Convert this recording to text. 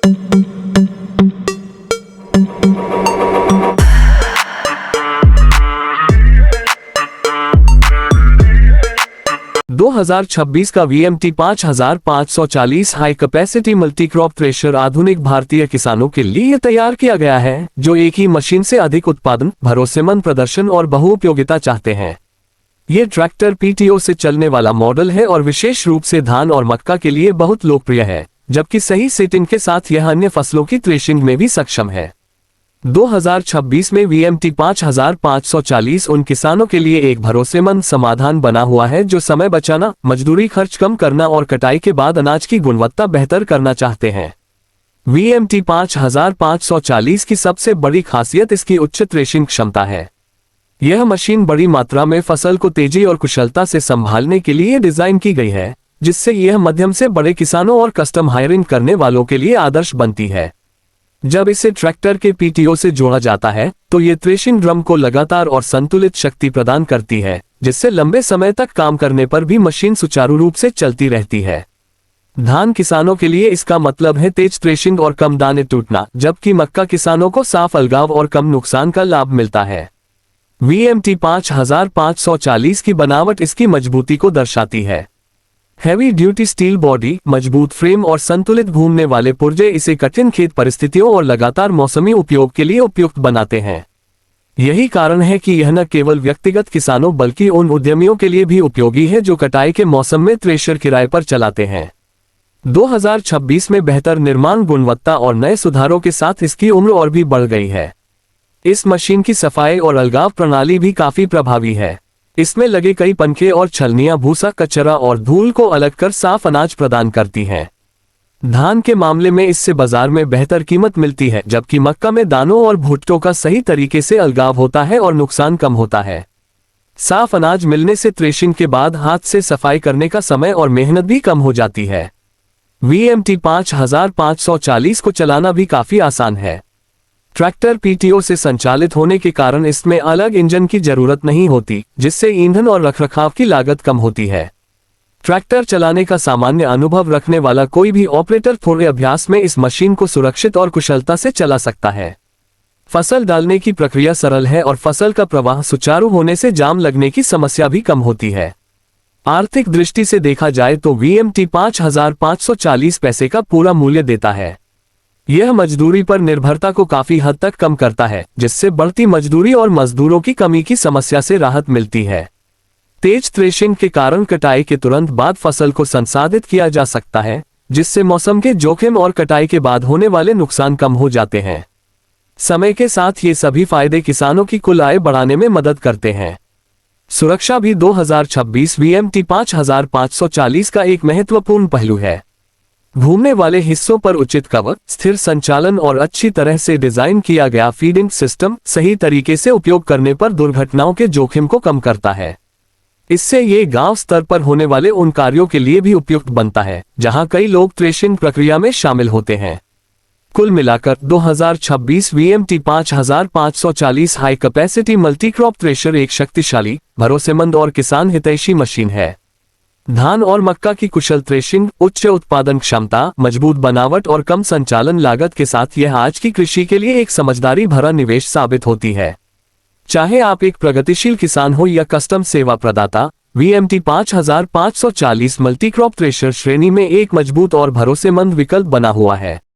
2026 का VMT 5540 high capacity multi crop thresher आधुनिक भारतीय किसानों के लिए तैयार किया गया है, जो एक ही मशीन से अधिक उत्पादन, भरोसेमंद प्रदर्शन और बहुउपयोगिता चाहते हैं। ये ट्रैक्टर PTO से चलने वाला मॉडल है और विशेष रूप से धान और मक्का के लिए बहुत लोकप्रिय है, जबकि सही सेटिंग के साथ यह अन्य फसलों की थ्रेशिंग में भी सक्षम है। 2026 में VMT 5540 उन किसानों के लिए एक भरोसेमंद समाधान बना हुआ है जो समय बचाना, मजदूरी खर्च कम करना और कटाई के बाद अनाज की गुणवत्ता बेहतर करना चाहते हैं। VMT 5540 की सबसे बड़ी खासियत इसकी उच्च थ्रेशिंग क्षमता है। यह मशीन बड़ी मात्रा में फसल को तेजी और कुशलता से संभालने के लिए डिजाइन की गई है, जिससे यह मध्यम से बड़े किसानों और कस्टम हायरिंग करने वालों के लिए आदर्श बनती है। जब इसे ट्रैक्टर के PTO से जोड़ा जाता है तो ये थ्रेशिंग ड्रम को लगातार और संतुलित शक्ति प्रदान करती है, जिससे लंबे समय तक काम करने पर भी मशीन सुचारू रूप से चलती रहती है। धान किसानों के लिए इसका मतलब है तेज थ्रेशिंग और कम दाने टूटना, जबकि मक्का किसानों को साफ अलगाव और कम नुकसान का लाभ मिलता है। VMT 5540 की बनावट इसकी मजबूती को दर्शाती है। हैवी ड्यूटी स्टील बॉडी, मजबूत फ्रेम और संतुलित घूमने वाले पुर्जे इसे कठिन खेत परिस्थितियों और लगातार मौसमी उपयोग के लिए उपयुक्त बनाते हैं। यही कारण है कि यह न केवल व्यक्तिगत किसानों बल्कि उन उद्यमियों के लिए भी उपयोगी है जो कटाई के मौसम में थ्रेशर किराए पर चलाते हैं। 2026 में बेहतर निर्माण गुणवत्ता और नए सुधारों के साथ इसकी उम्र और भी बढ़ गई है। इस मशीन की सफाई और अलगाव प्रणाली भी काफी प्रभावी है। इसमें लगे कई पंखे और छलनियां भूसा, कचरा और धूल को अलग कर साफ अनाज प्रदान करती हैं। धान के मामले में इससे बाजार में बेहतर कीमत मिलती है, जबकि मक्का में दानों और भुट्टों का सही तरीके से अलगाव होता है और नुकसान कम होता है। साफ अनाज मिलने से थ्रेशिंग के बाद हाथ से सफाई करने का समय और मेहनत भी कम हो जाती है। VMT 5540 को चलाना भी काफी आसान है। ट्रैक्टर PTO से संचालित होने के कारण इसमें अलग इंजन की जरूरत नहीं होती, जिससे ईंधन और रखरखाव की लागत कम होती है। ट्रैक्टर चलाने का सामान्य अनुभव रखने वाला कोई भी ऑपरेटर थोड़े अभ्यास में इस मशीन को सुरक्षित और कुशलता से चला सकता है। फसल डालने की प्रक्रिया सरल है और फसल का प्रवाह सुचारू होने से जाम लगने की समस्या भी कम होती है। आर्थिक दृष्टि से देखा जाए तो VMT 5540 पैसे का पूरा मूल्य देता है। यह मजदूरी पर निर्भरता को काफी हद तक कम करता है, जिससे बढ़ती मजदूरी और मजदूरों की कमी की समस्या से राहत मिलती है। तेज थ्रेशिंग के कारण कटाई के तुरंत बाद फसल को संसाधित किया जा सकता है, जिससे मौसम के जोखिम और कटाई के बाद होने वाले नुकसान कम हो जाते हैं। समय के साथ ये सभी फायदे किसानों की कुल आय बढ़ाने में मदद करते हैं। सुरक्षा भी 2026 VMT 5540 का एक महत्वपूर्ण पहलू है। घूमने वाले हिस्सों पर उचित कवर, स्थिर संचालन और अच्छी तरह से डिजाइन किया गया फीडिंग सिस्टम सही तरीके से उपयोग करने पर दुर्घटनाओं के जोखिम को कम करता है। इससे ये गांव स्तर पर होने वाले उन कार्यों के लिए भी उपयुक्त बनता है जहां कई लोग थ्रेशिंग प्रक्रिया में शामिल होते हैं। कुल मिलाकर 2026 VMT 5540 high capacity multi crop thresher एक शक्तिशाली, भरोसेमंद और किसान हितैषी मशीन है। धान और मक्का की कुशल थ्रेशिंग, उच्च उत्पादन क्षमता, मजबूत बनावट और कम संचालन लागत के साथ यह आज की कृषि के लिए एक समझदारी भरा निवेश साबित होती है। चाहे आप एक प्रगतिशील किसान हो या कस्टम सेवा प्रदाता, VMT 5540 मल्टी क्रॉप थ्रेशर श्रेणी में एक मजबूत और भरोसेमंद विकल्प बना हुआ है।